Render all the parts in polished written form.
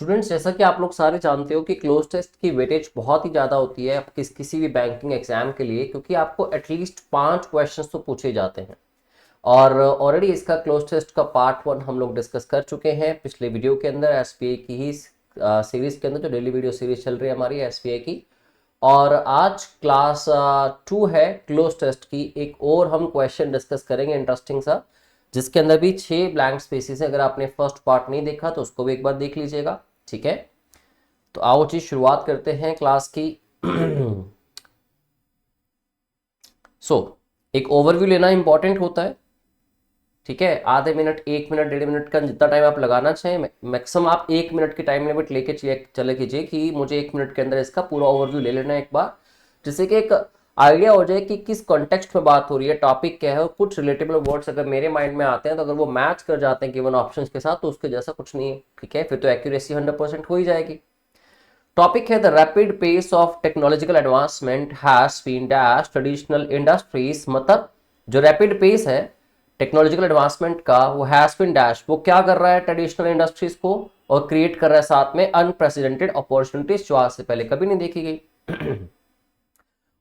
Students, जैसा कि आप लोग सारे जानते हो कि क्लोज टेस्ट की वेटेज बहुत ही ज़्यादा होती है किसी भी बैंकिंग एग्जाम के लिए, क्योंकि आपको एटलीस्ट 5 क्वेश्चंस तो पूछे जाते हैं। और ऑलरेडी इसका क्लोज टेस्ट का पार्ट 1 हम लोग डिस्कस कर चुके हैं पिछले वीडियो के अंदर, एसबीआई की ही सीरीज के अंदर, जो डेली वीडियो सीरीज चल रही है हमारी एसबीआई की। और आज क्लास 2 है क्लोज टेस्ट की। एक और हम क्वेश्चन डिस्कस करेंगे इंटरेस्टिंग सा, जिसके अंदर भी 6 ब्लैंक स्पेसेस है। अगर आपने फर्स्ट पार्ट नहीं देखा तो उसको भी एक बार देख लीजिएगा, ठीक है। तो आओ जी, शुरुआत करते हैं क्लास की। सो एक ओवरव्यू लेना इंपॉर्टेंट होता है, ठीक है। आधे मिनट, 1 मिनट, 1.5 मिनट का जितना टाइम आप लगाना चाहें, मैक्सिमम आप 1 मिनट की टाइम लिमिट लेके चले कीजिए कि मुझे 1 मिनट के अंदर इसका पूरा ओवरव्यू ले लेना है एक बार, जिससे कि एक आइडिया हो जाए कि किस कॉन्टेक्स्ट में बात हो रही है, टॉपिक क्या है। और कुछ रिलेटेबल वर्ड्स अगर मेरे माइंड में आते हैं तो अगर वो मैच कर जाते हैं गिवन ऑप्शंस के साथ, तो उसके जैसा कुछ नहीं है, ठीक है। फिर तो एक्यूरेसी 100% हो ही जाएगी। टॉपिक है the rapid pace of technological advancement has been dash traditional industries. मतलब जो रैपिड पेस है टेक्नोलॉजिकल एडवांसमेंट का, वो हैज बीन डैश, वो क्या कर रहा है ट्रेडिशनल इंडस्ट्रीज को, और क्रिएट कर रहा है साथ में अनप्रेसिडेंटेड अपॉर्चुनिटीज जो आज से पहले कभी नहीं देखी गई।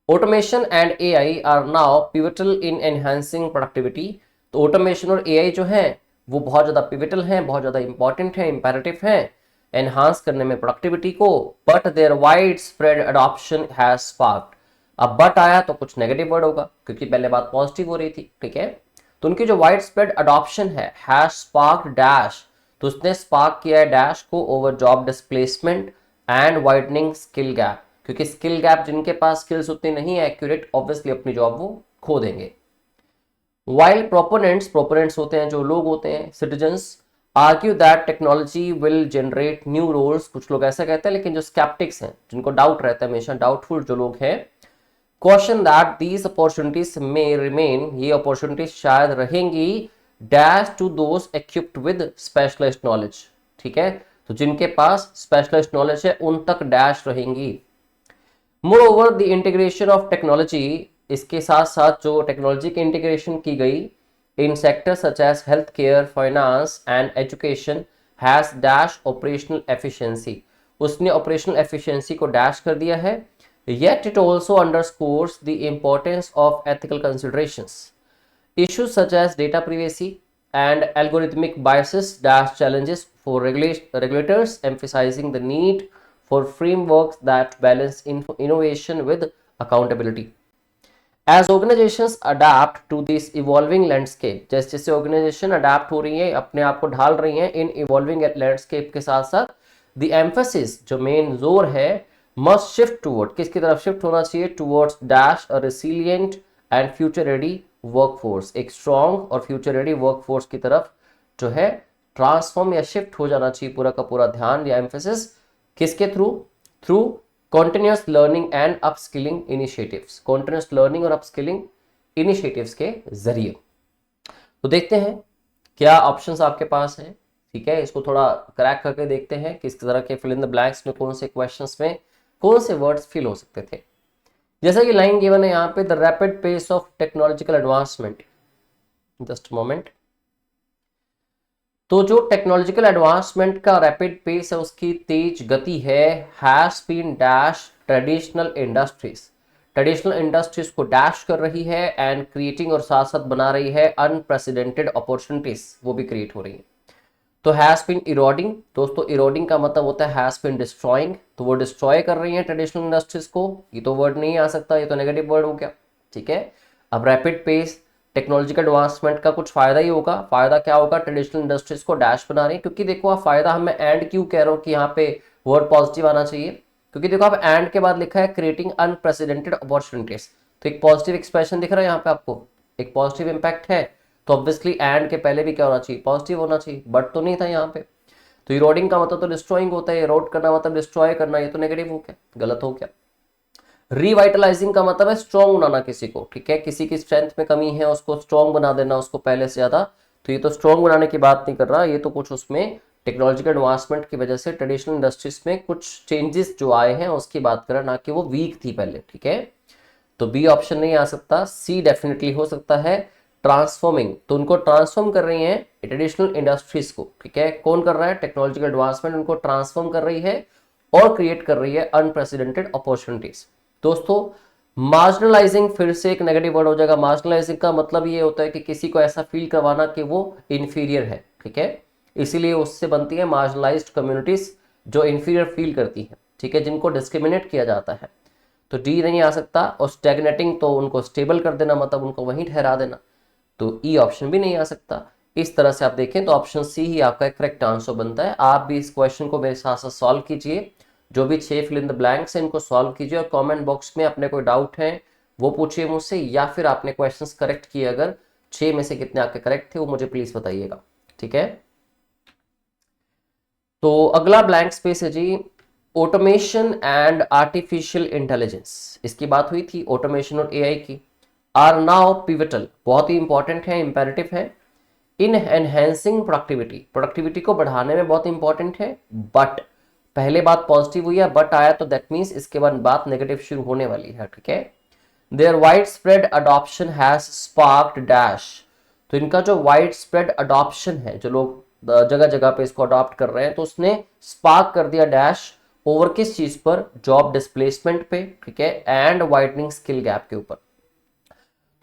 Automation and AI are now pivotal in enhancing productivity. तो ऑटोमेशन और एआई जो है वो बहुत ज्यादा पिवटल हैं, बहुत ज्यादा इंपॉर्टेंट है, इंपैरेटिव है एनहांस करने में प्रोडक्टिविटी को। But their widespread adoption has sparked. अब बट आया तो कुछ नेगेटिव वर्ड होगा, क्योंकि पहले बात पॉजिटिव हो रही थी, ठीक है। तो उनकी जो वाइड स्प्रेड अडॉप्शन है हैज स्पार्क्ड डैश, तो उसने स्पार्क किया है डैश को over job displacement and widening skill gap. क्योंकि स्किल गैप, जिनके पास स्किल्स उतनी नहीं है एक्यूरेट, ऑब्वियसली अपनी जॉब वो खो देंगे। वाइल प्रोपोनेंट्स होते हैं जो लोग होते हैं, citizens, argue that technology will generate new roles. कुछ लोग ऐसा कहते हैं, लेकिन जो स्केप्टिक्स हैं, जिनको डाउट रहता है हमेशा, डाउटफुल जो लोग हैं, क्वेश्चन दैट दीज अपॉर्चुनिटीज में रिमेन, ये अपॉर्चुनिटीज शायद रहेंगी dash to those equipped with specialist knowledge, ठीक है। तो जिनके पास स्पेशलिस्ट नॉलेज है उन तक डैश रहेंगी। Moreover the integration of technology, इसके साथ साथ जो टेक्नोलॉजी की इंटीग्रेशन की गई in sector such as health care, finance and education has dash operational efficiency, उसने ऑपरेशनल एफिशिएंसी को डैश कर दिया है। Yet it also underscores the importance of ethical considerations. Issues such as data privacy and algorithmic biases dash challenges for regulators, emphasizing the need for frameworks that balance innovation with accountability. As organizations adapt to this evolving landscape, जैसे जैसे organisation adapt हो रही है, अपने आप को ढाल रही हैं इन इवॉल्विंग लैंडस्केप के साथ साथ, द एम्फेसिस, जो मेन जोर है, मस्ट शिफ्ट टूवर्ड, किसकी तरफ शिफ्ट होना चाहिए, towards dash a resilient and future ready workforce. एक स्ट्रॉन्ग और फ्यूचर रेडी वर्कफोर्स की तरफ जो है ट्रांसफॉर्म या शिफ्ट हो जाना चाहिए पूरा का पूरा ध्यान या एम्फेसिस। किसके through? Through continuous learning and upskilling initiatives, continuous learning और अपस्किलिंग इनिशिएटिव्स के जरिए। तो देखते हैं क्या ऑप्शंस आपके पास हैं, ठीक है। इसको थोड़ा क्रैक करके देखते हैं किस तरह के फिल इन द ब्लैंक्स में, कौन से क्वेश्चंस में कौन से वर्ड्स फिल हो सकते थे। जैसा कि लाइन गिवन है यहाँ पे, the rapid pace of technological advancement, just moment. तो जो टेक्नोलॉजिकल एडवांसमेंट का रैपिड पेस है, उसकी तेज गति है, has been dash traditional industries, traditional industries को डैश कर रही है एंड क्रिएटिंग, और साथ साथ बना रही है अनप्रेसिडेंटेड अपॉर्चुनिटीज, वो भी क्रिएट हो रही है। तो हैज बीन इरोडिंग, दोस्तों इरोडिंग का मतलब होता है हैज बीन डिस्ट्रॉइंग, तो वो डिस्ट्रॉय कर रही है ट्रेडिशनल इंडस्ट्रीज को। ये तो वर्ड नहीं आ सकता, ये तो नेगेटिव वर्ड हो गया, ठीक है। अब रैपिड पेस टेक्नोलॉजिकल एडवांसमेंट का कुछ फायदा ही होगा। फायदा क्या होगा? ट्रेडिशनल इंडस्ट्रीज को डैश बना रही है, क्योंकि देखो आप फायदा, मैं एंड क्यों कह रहा हूँ कि यहाँ पे वर्ड पॉजिटिव आना चाहिए, क्योंकि देखो आप एंड के बाद लिखा है क्रिएटिंग अनप्रेसिडेंटेड अपॉर्चुनिटीज, तो एक पॉजिटिव एक्सप्रेशन दिख रहा है यहाँ पे आपको, एक पॉजिटिव इंपैक्ट है। तो ऑब्वियसली एंड के पहले भी क्या होना चाहिए? पॉजिटिव होना चाहिए, बट तो नहीं था यहाँ पे। तो इरोडिंग का मतलब तो डिस्ट्रॉइंग होता है, इरोड करना मतलब डिस्ट्रॉय करना, ये तो नेगेटिव हो गया, गलत हो गया। रिवाइटलाइजिंग का मतलब है स्ट्रॉन्ग बनाना किसी को, ठीक है। किसी की स्ट्रेंथ में कमी है, उसको स्ट्रॉन्ग बना देना, उसको पहले से ज्यादा। तो ये तो स्ट्रॉन्ग बनाने की बात नहीं कर रहा, ये तो कुछ उसमें टेक्नोलॉजिकल एडवांसमेंट की वजह से ट्रेडिशनल इंडस्ट्रीज में कुछ चेंजेस जो आए हैं उसकी बात कर रहा, ना कि वो वीक थी पहले, ठीक है। तो बी ऑप्शन नहीं आ सकता, सी डेफिनेटली हो सकता है। ट्रांसफॉर्मिंग, तो उनको ट्रांसफॉर्म कर रही हैं ट्रेडिशनल इंडस्ट्रीज को, ठीक है। कौन कर रहा है? टेक्नोलॉजिकल एडवांसमेंट उनको ट्रांसफॉर्म कर रही है और क्रिएट कर रही है अनप्रेसिडेंटेड अपॉर्चुनिटीज। दोस्तों मार्जिनलाइजिंग फिर से एक नेगेटिव वर्ड हो जाएगा। मार्जिनलाइजिंग का मतलब ये होता है कि किसी को ऐसा फील करवाना कि वो इंफीरियर है, ठीक है। इसीलिए उससे बनती है मार्जिनलाइज्ड कम्युनिटीज जो इंफीरियर फील करती है, ठीक है, जिनको डिस्क्रिमिनेट किया जाता है। तो डी नहीं आ सकता। और स्टैग्नेटिंग तो उनको स्टेबल कर देना, मतलब उनको वहीं ठहरा देना। तो ई ऑप्शन भी नहीं आ सकता। इस तरह से आप देखें तो ऑप्शन सी ही आपका करेक्ट आंसर बनता है। आप भी इस क्वेश्चन को मेरे साथ साथ सॉल्व कीजिए। जो भी 6 फिल इन द ब्लैंक्स हैं इनको सॉल्व कीजिए और कमेंट बॉक्स में अपने कोई डाउट है वो पूछिए मुझसे, या फिर आपने क्वेश्चंस करेक्ट किए, अगर 6 में से कितने आपके करेक्ट थे वो मुझे प्लीज बताइएगा, ठीक है। तो अगला ब्लैंक स्पेस है जी, ऑटोमेशन एंड आर्टिफिशियल इंटेलिजेंस। इसकी बात हुई थी ऑटोमेशन और एआई की। आर नाउ पिवटल, बहुत ही इंपॉर्टेंट है, इंपेरेटिव है इन एनहेंसिंग प्रोडक्टिविटी, प्रोडक्टिविटी को बढ़ाने में बहुत इंपॉर्टेंट है। बट पहले बात पॉजिटिव हुई है, बट आया तो दैट मीन्स इसके बाद बात नेगेटिव शुरू होने वाली है, ठीक है। Their widespread adoption has sparked dash, तो इनका जो वाइड स्प्रेड अडॉप्शन है, जो लोग जगह जगह पे इसको अडॉप्ट कर रहे हैं, तो उसने स्पार्क कर दिया डैश ओवर किस चीज पर? जॉब डिस्प्लेसमेंट पे, ठीक है, एंड वाइडनिंग स्किल गैप के ऊपर।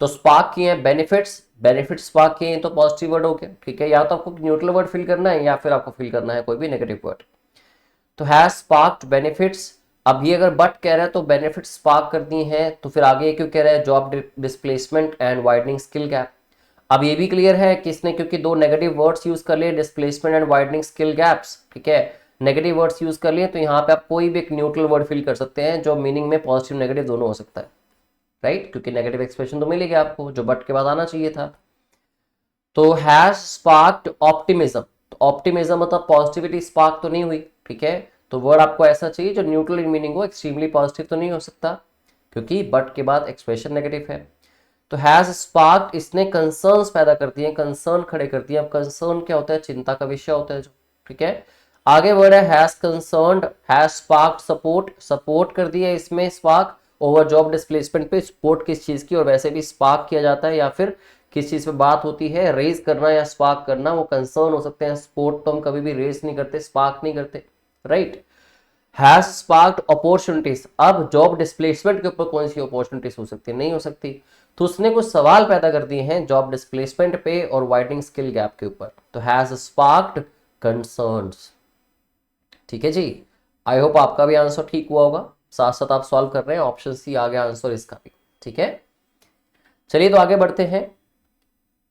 तो स्पार्क किए हैं बेनिफिट्स, बेनिफिट स्पार्क किए हैं तो पॉजिटिव वर्ड हो गया, ठीक है। या तो आपको न्यूट्रल वर्ड फिल करना है या फिर आपको फिल करना है कोई भी नेगेटिव वर्ड। तो हैज स्पार्क्ड बेनिफिट्स। अब ये अगर बट कह रहा है तो बेनिफिट स्पार्क कर दिए हैं, तो फिर आगे क्यों कह रहा है? Job displacement and widening skill gap. अब ये भी क्लियर है कि इसने क्योंकि दो नेगेटिव वर्ड्स यूज कर लिए, displacement and widening skill gaps, ठीक है, नेगेटिव वर्ड्स यूज कर लिए, तो यहाँ पे आप कोई भी एक न्यूट्रल वर्ड फिल कर सकते हैं जो मीनिंग में पॉजिटिव नेगेटिव दोनों हो सकता है, राइट, क्योंकि नेगेटिव एक्सप्रेशन तो मिलेगा आपको जो बट के बाद आना चाहिए था। तो हैज स्पार्क्ड ऑप्टिमिज्म, तो ऑप्टिमिज्म मतलब पॉजिटिविटी स्पार्क तो नहीं हुई, ठीक है। तो वर्ड आपको ऐसा चाहिए जो न्यूट्रल इन मीनिंग हो, एक्सट्रीमली पॉजिटिव तो नहीं हो सकता क्योंकि बट के बाद एक्सप्रेशन नेगेटिव है। तो हैज स्पार्क्ड, इसने कंसर्न्स पैदा कर दिए, कंसर्न खड़े कर दिए। अब कंसर्न क्या होता है? चिंता का विषय होता है जो, ठीक है। आगे वर्ड है has concerned, has sparked support, support कर दिया इसमें स्पार्क ओवर जॉब डिस्प्लेसमेंट पे। सपोर्ट किस चीज की? और वैसे भी स्पार्क किया जाता है या फिर किस चीज पे बात होती है, रेज करना या स्पार्क करना, वो कंसर्न हो सकते हैं। सपोर्ट तो हम कभी भी रेज नहीं करते, स्पार्क नहीं करते, राइट। हैज स्पार्क्ड अपॉर्चुनिटीज, अब जॉब डिस्प्लेसमेंट के ऊपर कौन सी अपॉर्चुनिटीज हो सकती है? नहीं हो सकती। तो उसने कुछ सवाल पैदा कर दिए हैं जॉब डिस्प्लेसमेंट पे और वाइडनिंग स्किल गैप के ऊपर। तो हैज स्पार्क्ड कंसर्न्स, ठीक है जी। आई होप आपका भी आंसर ठीक हुआ होगा, साथ साथ आप सॉल्व कर रहे हैं। ऑप्शन सी आ गया आंसर इसका भी, ठीक है। चलिए तो आगे बढ़ते हैं।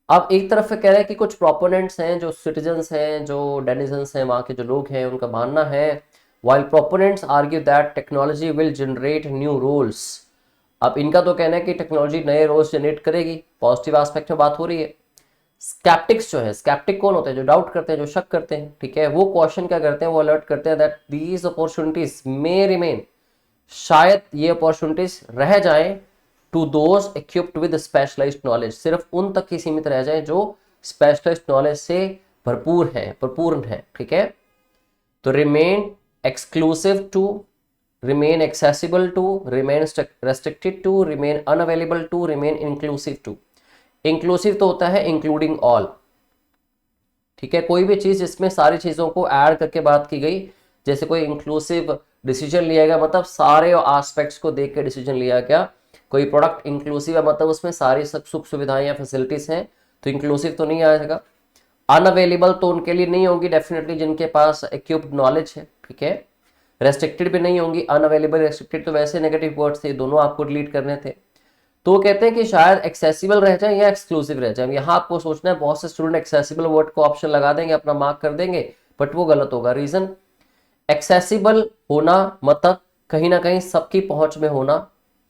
अब एक तरफ से कह रहे हैं कि कुछ प्रोपोनेंट्स हैं, जो सिटीजन्स हैं, जो डेनिजन्स हैं, वहाँ के जो लोग हैं, उनका मानना है while proponents argue that technology will generate new roles। अब इनका तो कहना है कि टेक्नोलॉजी नए रोल्स जनरेट करेगी, पॉजिटिव एस्पेक्ट में बात हो रही है। स्केप्टिक्स जो है, स्केप्टिक कौन होते हैं? जो डाउट करते हैं, जो शक करते हैं, ठीक है, वो क्वेश्चन क्या करते हैं? वो अलर्ट करते हैं that these opportunities may remain, शायद ये अपॉर्चुनिटीज रह जाएं to those equipped with specialised knowledge, सिर्फ उन तक ही सीमित रह जाएं जो स्पेशलाइज्ड नॉलेज से भरपूर है, परिपूर्ण है, ठीक है। तो remain exclusive to, remain accessible to, remain restricted to, remain unavailable to, remain inclusive to। inclusive तो होता है including all, ठीक है, कोई भी चीज जिसमें सारी चीजों को ऐड करके बात की गई, जैसे कोई इंक्लूसिव डिसीजन लिया गया, मतलब सारे एस्पेक्ट्स को देख के डिसीजन लिया गया। कोई प्रोडक्ट इंक्लूसिव है मतलब उसमें सारी सुख सुविधाएं या फैसिलिटीज हैं, तो इंक्लूसिव तो नहीं आएगा। अनअवेलेबल तो उनके लिए नहीं होगी डेफिनेटली जिनके पास एक्यूप्ड नॉलेज है, ठीक है। रेस्ट्रिक्टेड भी नहीं होंगी, अनअवेलेबल रेस्ट्रिक्टेड तो वैसे नेगेटिव वर्ड्स थे, दोनों आपको डिलीट करने थे। तो कहते हैं कि शायद एक्सेसिबल रह जाए या एक्सक्लूसिव रह जाए। यहाँ आपको सोचना है, बहुत से स्टूडेंट एक्सेसिबल वर्ड को ऑप्शन लगा देंगे, अपना मार्क कर देंगे, बट वो गलत होगा। रीजन, एक्सेसिबल होना मतलब कहीं ना कहीं सबकी पहुंच में होना,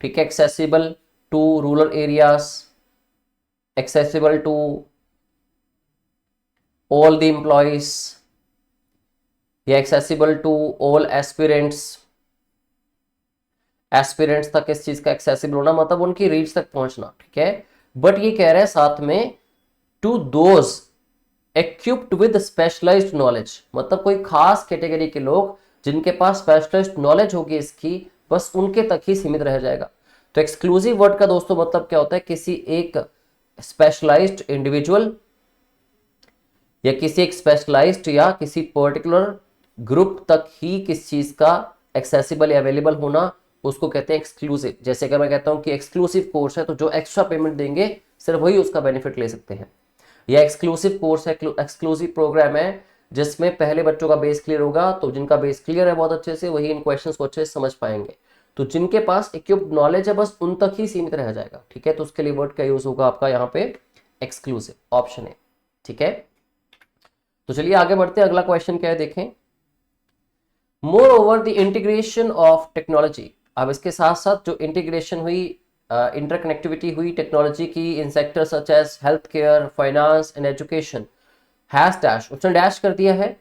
ठीक है। Accessible to rural areas, accessible to all the employees, या accessible to all aspirants, aspirants तक इस चीज का एक्सेसिबल होना मतलब उनकी रीच तक पहुंचना, ठीक है। बट ये कह रहे हैं साथ में to those equipped with specialised knowledge, मतलब कोई खास कैटेगरी के लोग जिनके पास स्पेशलाइज्ड नॉलेज होगी इसकी, बस उनके तक ही सीमित रह जाएगा। तो एक्सक्लूसिव वर्ड का दोस्तों मतलब क्या होता है? किसी एक स्पेशलाइज्ड इंडिविजुअल या किसी एक स्पेशलाइज्ड या किसी पर्टिकुलर ग्रुप तक ही किस चीज का एक्सेसिबल या अवेलेबल होना, उसको कहते हैं एक्सक्लूसिव। जैसे अगर मैं कहता हूं कि एक्सक्लूसिव कोर्स है तो जो एक्स्ट्रा पेमेंट देंगे सिर्फ वही उसका बेनिफिट ले सकते हैं, या एक्सक्लूसिव कोर्स है, एक्सक्लूसिव प्रोग्राम है जिसमें पहले बच्चों का बेस क्लियर होगा, तो जिनका बेस क्लियर है बहुत अच्छे से वही इन क्वेश्चंस को अच्छे से समझ पाएंगे। तो जिनके पास इक्विप्ड नॉलेज है बस उन तक ही सीमित रह जाएगा, ठीक है। तो उसके लिए वर्ड का यूज होगा आपका यहाँ पे एक्सक्लूसिव, ऑप्शन है, ठीक है। तो चलिए आगे बढ़ते हैं, अगला क्वेश्चन क्या है देखें। More over the integration of technology, अब इसके साथ साथ जो इंटीग्रेशन हुई, इंटरकनेक्टिविटी हुई टेक्नोलॉजी की in sector such as health care, finance and education, has dash, उसने डैश कर दिया है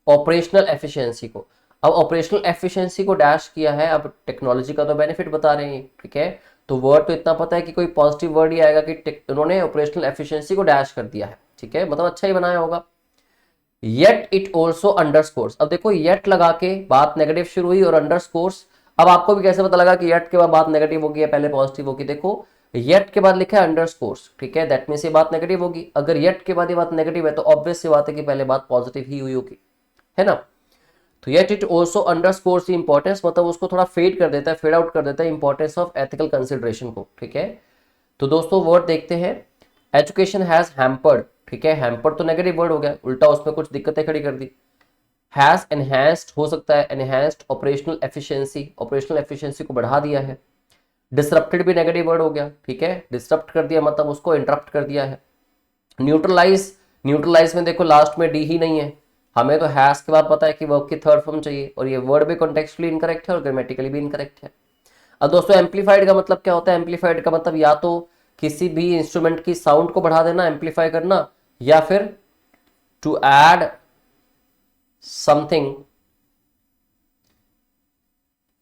ऑपरेशनल एफिशिएंसी को। अब ऑपरेशनल एफिशिएंसी को डैश किया है, अब टेक्नोलॉजी का तो बेनिफिट बता रहे हैं, ठीक है। तो वर्ड तो इतना पता है कि कोई पॉजिटिव वर्ड ही आएगा कि उन्होंने ऑपरेशनल एफिशिएंसी को डैश कर दिया है, ठीक है, मतलब अच्छा ही बनाया होगा। येट इट ऑल्सो अंडरस्कोर्स, अब देखो येट लगा के बात नेगेटिव शुरू हुई और अंडरस्कोर्स, अब आपको भी कैसे पता लगा कि येट के बाद बात नेगेटिव होगी या पहले पॉजिटिव होगी। देखो येट के बाद लिखा है अंडरस्कोर्स, ठीक है, दैट मींस ये बात नेगेटिव होगी। अगर येट के बाद ये बात नेगेटिव है तो ऑब्वियस सी बात है कि पहले बात पॉजिटिव ही हुई होगी, है ना। तो yet it also underscores the importance, मतलब उसको थोड़ा फेड कर देता है, फेड आउट कर देता है इंपॉर्टेंस ऑफ एथिकल कंसिडरेशन को, ठीक है। तो दोस्तों वर्ड देखते हैं, एजुकेशन हैज हैम्पर्ड, ठीक है, हैम्पर्ड तो नेगेटिव वर्ड हो गया, उल्टा उसमें कुछ दिक्कतें खड़ी कर दी। हैज एनहांस्ड हो सकता है, enhanced operational efficiency, operational efficiency को बढ़ा दिया है। डिसरप्टेड भी नेगेटिव वर्ड हो गया, ठीक है, डिसरप्ट कर दिया मतलब उसको इंटरप्ट कर दिया है। न्यूट्रलाइज, न्यूट्रलाइज में देखो लास्ट में डी ही नहीं है, हमें तो हैज के बाद पता है कि वर्ब की थर्ड फॉर्म चाहिए, और ये वर्ड भी कॉन्टेक्चुअली इनकरेक्ट है और ग्रामेटिकली भी इनकरेक्ट है। अब दोस्तों एम्पलीफाइड का मतलब क्या होता है, एम्पलीफाइड का मतलब या तो किसी भी इंस्ट्रूमेंट की साउंड को बढ़ा देना, एम्पलीफाई करना, या फिर to add something,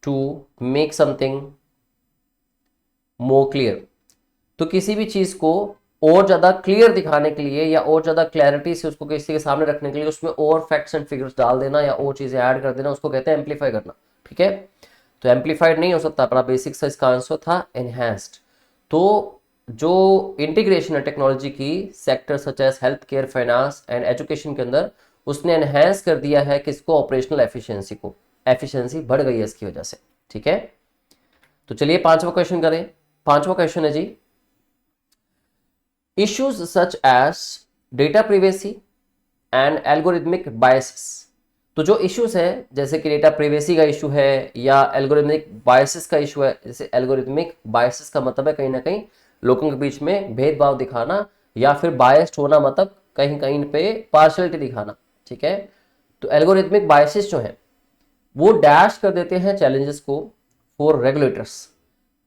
to make something more clear. तो किसी भी चीज को और ज्यादा क्लियर दिखाने के लिए या और ज्यादा क्लैरिटी से उसको किसी के सामने रखने के लिए उसमें और फैक्ट्स एंड फिगर्स डाल देना या और चीजें ऐड कर देना, उसको कहते हैं एम्पलीफाई करना, ठीक है। तो एम्पलीफाइड नहीं हो सकता, अपना बेसिक सा इसका आंसर था एनहांस्ड। तो जो इंटीग्रेशन है टेक्नोलॉजी की sector such as health care, finance and education के अंदर, उसने एनहांस कर दिया है किसको, ऑपरेशनल एफिशिएंसी को, एफिशिएंसी बढ़ गई है इसकी वजह से, ठीक है। तो चलिए पांचवा क्वेश्चन करें। पांचवा क्वेश्चन है जी, issues such as data privacy and algorithmic biases. तो जो इश्यूज है जैसे कि डेटा प्रिवेसी का इशू है या एल्गोरिथमिक बायसेस का इशू है, जैसे एल्गोरिथमिक बायसेस का मतलब है कहीं ना कहीं लोगों के बीच में भेदभाव दिखाना, या फिर बायस्ड होना मतलब कहीं कहीं पे पार्शियलिटी दिखाना, ठीक है। तो एल्गोरिथमिक बायसेस जो है वो डैश कर देते हैं चैलेंजेस को फॉर रेगुलेटर्स।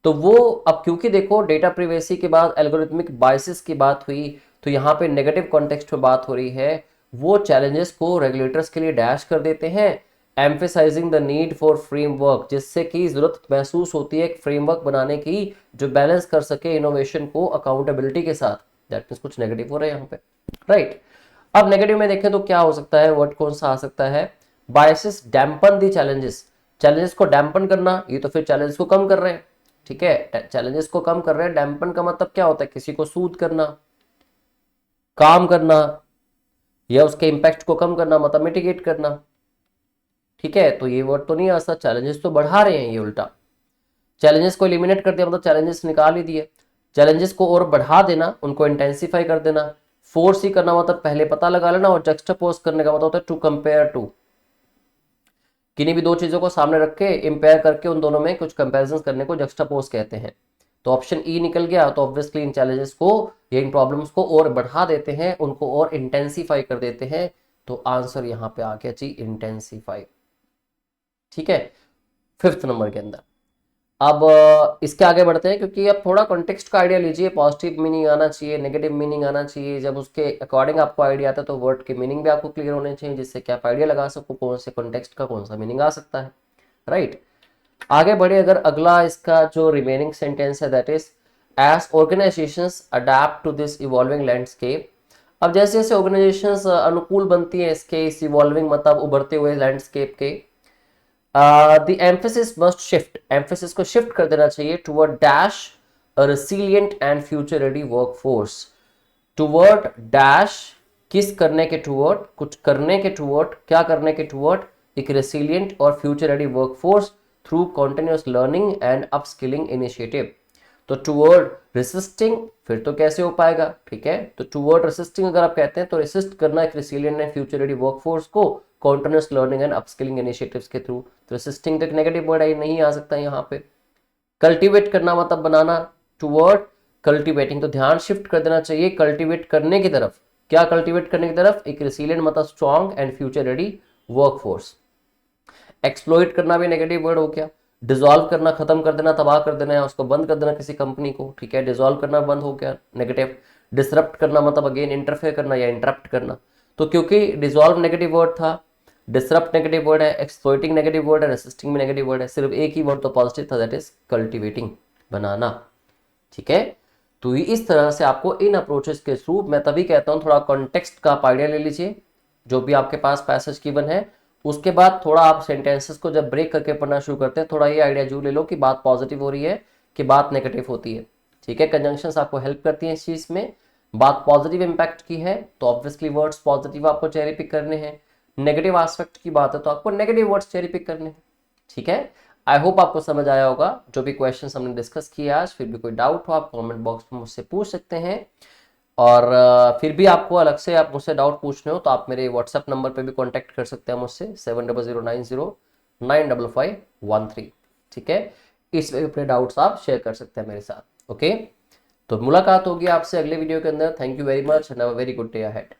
तो वो अब क्योंकि देखो डेटा प्रिवेसी के बाद एल्गोरिथमिक बायसेस की बात हुई, तो यहाँ पे नेगेटिव कॉन्टेक्स्ट में बात हो रही है, वो चैलेंजेस को रेगुलेटर्स के लिए डैश कर देते हैं, emphasizing the need for framework, जिससे कि जरूरत महसूस होती है एक फ्रेमवर्क बनाने की जो बैलेंस कर सके इनोवेशन को अकाउंटेबिलिटी के साथ। दैट मींस कुछ नेगेटिव हो रहा है यहाँ पे, राइट। अब नेगेटिव में देखें तो क्या हो सकता है, वर्ड कौन सा आ सकता है, बायसेस डैम्पन दी चैलेंजेस, चैलेंजेस को डैम्पन करना, ये तो फिर चैलेंजेस को कम कर रहे हैं, ठीक है, चैलेंजेस को कम कर रहे हैं। डैम्पन का मतलब क्या होता है, किसी को सूद करना, काम करना, या उसके इंपैक्ट को कम करना मतलब मिटिगेट करना, ठीक है। तो ये वर्ड तो नहीं आ सकता, चैलेंजेस तो बढ़ा रहे हैं, ये उल्टा चैलेंजेस को एलिमिनेट कर दिया मतलब चैलेंजेस निकाल ही दिए, चैलेंजेस को और बढ़ा देना, उनको इंटेंसिफाई कर देना, फोर्स ही करना मतलब पहले पता लगा लेना, और जक्स्टापोज करने का मतलब होता है टू कंपेयर टू, किन्हीं भी दो चीजों को सामने रख के इंपेयर करके उन दोनों में कुछ कंपैरिजन करने को जक्स्टापोज कहते हैं। तो ऑप्शन ई निकल गया। तो ऑब्वियसली इन चैलेंजेस को या इन प्रॉब्लम्स को और बढ़ा देते हैं, उनको और इंटेंसिफाई कर देते हैं। तो आंसर यहां पे आ गया जी इंटेंसिफाई, ठीक है, फिफ्थ नंबर के अंदर। अब इसके आगे बढ़ते हैं, क्योंकि अब थोड़ा कॉन्टेक्स्ट का आइडिया लीजिए, पॉजिटिव मीनिंग आना चाहिए, नेगेटिव मीनिंग आना चाहिए, जब उसके अकॉर्डिंग आपको आइडिया आता है तो वर्ड के मीनिंग भी आपको क्लियर होने चाहिए, जिससे कि आप आइडिया लगा सको कौन से कॉन्टेक्स्ट का कौन सा मीनिंग आ सकता है, राइट। आगे बढ़े, अगर अगला इसका जो रिमेनिंग सेंटेंस है that is as organisations adapt to this evolving landscape. अब जैसे जैसे ऑर्गेनाइजेशंस अनुकूल बनती है इसके, इस इवॉल्विंग मतलब उभरते हुए लैंडस्केप के, the emphasis must shift, emphasis को शिफ्ट कर देना चाहिए toward dash a resilient and future ready workforce. Toward dash, किस करने के टूवर्ड, कुछ करने के टूवर्ड, क्या करने के टूवर्ड एक रेसिलियंट और future ready workforce through continuous learning and upskilling initiative. तो टूवर्ड रेसिस्टिंग, फिर तो कैसे हो पाएगा, ठीक है। तो टूवर्ड रेसिस्टिंग अगर आप कहते हैं तो रेसिस्ट करना एक resilient and future ready workforce को continuous learning and upskilling initiatives के थ्रू। तो रेसिस्टिंग तो एक नेगेटिव वर्ड है, नहीं आ सकता यहाँ पे। कल्टीवेट करना मतलब बनाना, टूवर्ड कल्टीवेटिंग, तो ध्यान शिफ्ट कर देना चाहिए कल्टीवेट करने की तरफ। क्या कल्टीवेट करने की तरफ, एक रेसिलिएंट मतलब strong and future ready workforce. Exploit करना भी नेगेटिव वर्ड हो गया। डिसॉल्व करना, खत्म कर देना, तबाह कर देना, या उसको बंद कर देना किसी कंपनी को, ठीक है, डिसॉल्व करना बंद हो गया, नेगेटिव। डिसरप्ट करना मतलब अगेन इंटरफेयर करना या इंटरप्ट करना। तो क्योंकि डिसॉल्व नेगेटिव वर्ड था, डिसरप्ट नेगेटिव वर्ड है, एक्सप्लॉइटिंग नेगेटिव वर्ड है, रेसिस्टिंग भी नेगेटिव वर्ड है, सिर्फ एक ही वर्ड तो पॉजिटिव था, दैट इज कल्टीवेटिंग, बनाना, ठीक है। तो इस तरह से आपको इन अप्रोचेस के थ्रू, मैं तभी कहता हूं थोड़ा कॉन्टेक्स्ट का आप आइडिया ले लीजिए जो भी आपके पास पैसेज गिवन है, उसके बाद थोड़ा आप सेंटेंसेस को जब ब्रेक करके पढ़ना शुरू करते हैं थोड़ा ये आइडिया जरूर ले लो कि बात पॉजिटिव हो रही है कि बात नेगेटिव होती है, ठीक है। कंजंक्शंस आपको हेल्प करती हैं इस चीज में। बात पॉजिटिव इंपैक्ट की है तो ऑब्वियसली वर्ड्स पॉजिटिव आपको चेरी पिक करने हैं, नेगेटिव एस्पेक्ट की बात है तो आपको नेगेटिव वर्ड्स चेरी पिक करने हैं, ठीक है। आई होप आपको समझ आया होगा जो भी क्वेश्चन हमने डिस्कस किए आज। फिर भी कोई डाउट हो आप कमेंट बॉक्स में मुझसे पूछ सकते हैं, और फिर भी आपको अलग से आप मुझसे डाउट पूछने हो तो आप मेरे व्हाट्सएप नंबर पे भी कांटेक्ट कर सकते हैं मुझसे 7009095513, ठीक है। इस पे अपने डाउट्स आप शेयर कर सकते हैं मेरे साथ, ओके। तो मुलाकात होगी आपसे अगले वीडियो के अंदर। Thank you very much and have a very good day ahead.